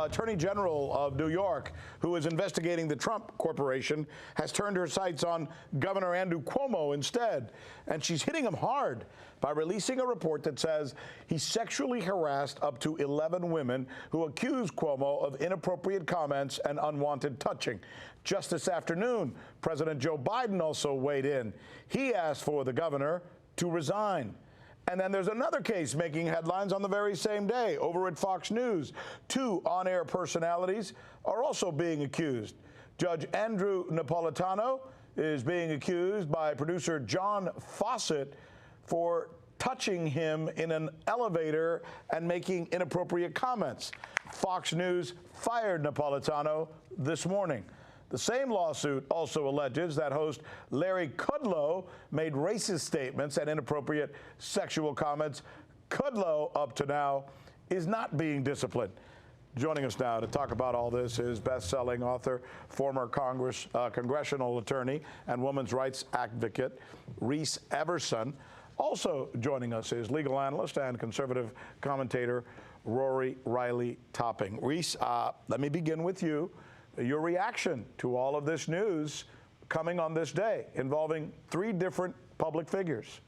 Attorney General of New York, who is investigating the Trump Corporation, has turned her sights on Governor Andrew Cuomo instead. And she's hitting him hard by releasing a report that says he sexually harassed up to 11 women who accuse Cuomo of inappropriate comments and unwanted touching. Just this afternoon, President Joe Biden also weighed in. He asked for the governor to resign. And then there's another case making headlines on the very same day over at Fox News. Two on-air personalities are also being accused. Judge Andrew Napolitano is being accused by producer John Fawcett for touching him in an elevator and making inappropriate comments. Fox News fired Napolitano this morning. The same lawsuit also alleges that host Larry Kudlow made racist statements and inappropriate sexual comments. Kudlow, up to now, is not being disciplined. Joining us now to talk about all this is best-selling author, former congressional attorney, and women's rights advocate Reese Esq. Also joining us is legal analyst and conservative commentator Rory Riley Topping. Reese, let me begin with you. Your reaction to all of this news coming on this day involving three different public figures.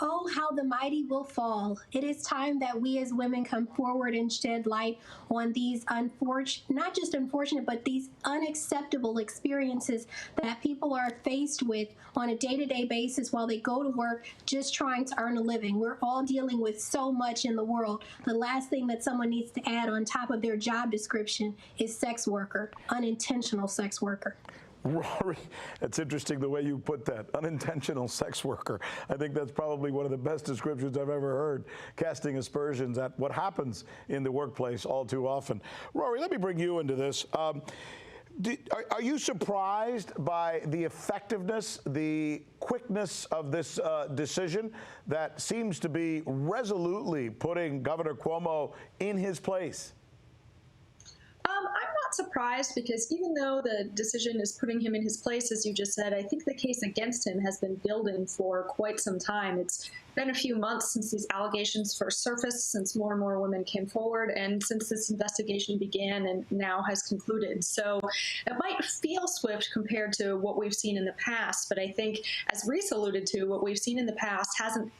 Oh, how the mighty will fall. It is time that we as women come forward and shed light on these not just unfortunate, but these unacceptable experiences that people are faced with on a day-to-day basis while they go to work just trying to earn a living. We're all dealing with so much in the world. The last thing that someone needs to add on top of their job description is sex worker, unintentional sex worker. Rory, it's interesting the way you put that, unintentional sex worker. I think that's probably one of the best descriptions I've ever heard, casting aspersions at what happens in the workplace all too often. Rory, let me bring you into this. Are you surprised by the effectiveness, the quickness of this decision that seems to be resolutely putting Governor Cuomo in his place? I'm not surprised because even though the decision is putting him in his place, as you just said, I think the case against him has been building for quite some time. It's been a few months since these allegations first surfaced, since more and more women came forward, and since this investigation began and now has concluded. So it might feel swift compared to what we've seen in the past, but I think, as Reese alluded to, what we've seen in the past hasn't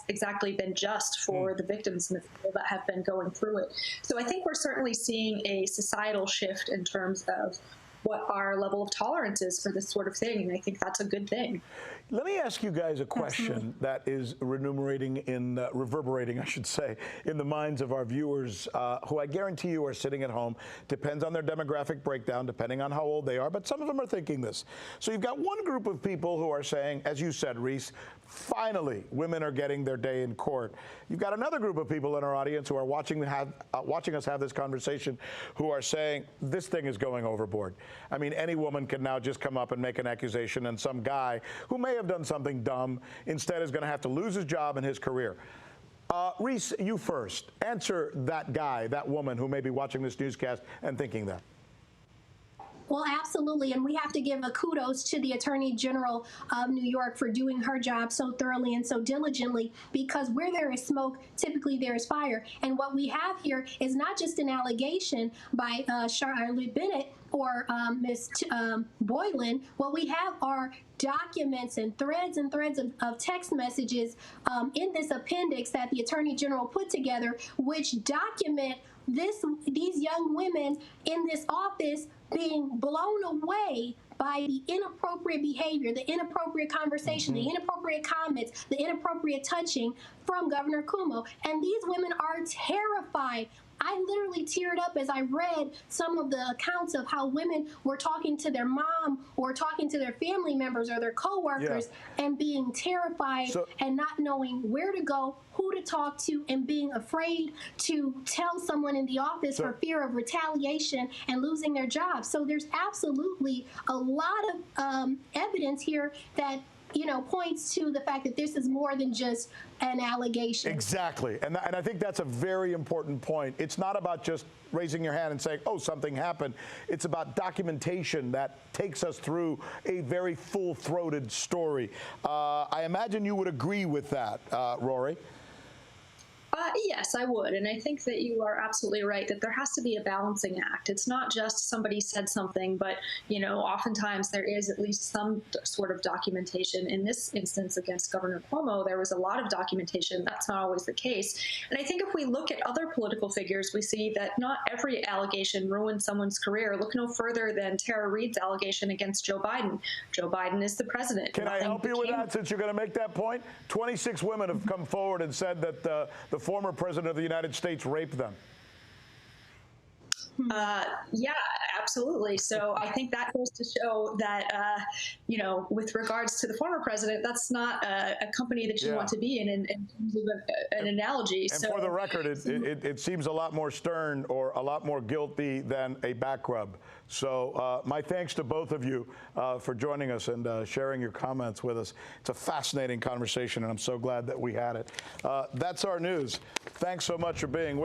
exactly been just for the victims and the people that have been going through it. So I think we're certainly seeing a societal shift in terms of what our level of tolerance is for this sort of thing, and I think that's a good thing. Let me ask you guys a question that is reverberating, I should say, in the minds of our viewers, who I guarantee you are sitting at home. Depends on their demographic breakdown, depending on how old they are, but some of them are thinking this. So you've got one group of people who are saying, as you said, Reese, finally, women are getting their day in court. You've got another group of people in our audience who are watching us have this conversation, who are saying this thing is going overboard. I mean, any woman can now just come up and make an accusation, and some guy who may have done something dumb instead is going to have to lose his job and his career. Reese, you first. Answer that guy, that woman who may be watching this newscast and thinking that. Well, absolutely, and we have to give a kudos to the Attorney General of New York for doing her job so thoroughly and so diligently, because where there is smoke, typically there is fire. And what we have here is not just an allegation by Charlotte Bennett or Ms. Boylan. What we have are documents and threads of text messages in this appendix that the Attorney General put together, which document these young women in this office being blown away by the inappropriate behavior, the inappropriate conversation, the inappropriate comments, the inappropriate touching from Governor Cuomo. And these women are terrified. I literally teared up as I read some of the accounts of how women were talking to their mom or talking to their family members or their coworkers and being terrified and not knowing where to go, who to talk to, and being afraid to tell someone in the office for fear of retaliation and losing their job. So there's absolutely a lot of evidence here that points to the fact that this is more than just an allegation. Exactly. And I think that's a very important point. It's not about just raising your hand and saying, oh, something happened. It's about documentation that takes us through a very full-throated story. I imagine you would agree with that, Rory. Yes, I would. And I think that you are absolutely right that there has to be a balancing act. It's not just somebody said something, but, oftentimes there is at least some sort of documentation. In this instance against Governor Cuomo, there was a lot of documentation. That's not always the case. And I think if we look at other political figures, we see that not every allegation ruins someone's career. Look no further than Tara Reade's allegation against Joe Biden. Joe Biden is the president. Can I help you with that, since you're going to make that point? 26 women have come forward and said that the former president of the United States raped them. Yeah, absolutely. So I think that goes to show that, with regards to the former president, that's not a company that you want to be in terms of an analogy. And for the record, it seems a lot more stern or a lot more guilty than a back rub. So my thanks to both of you for joining us and sharing your comments with us. It's a fascinating conversation, and I'm so glad that we had it. That's our news. Thanks so much for being with us.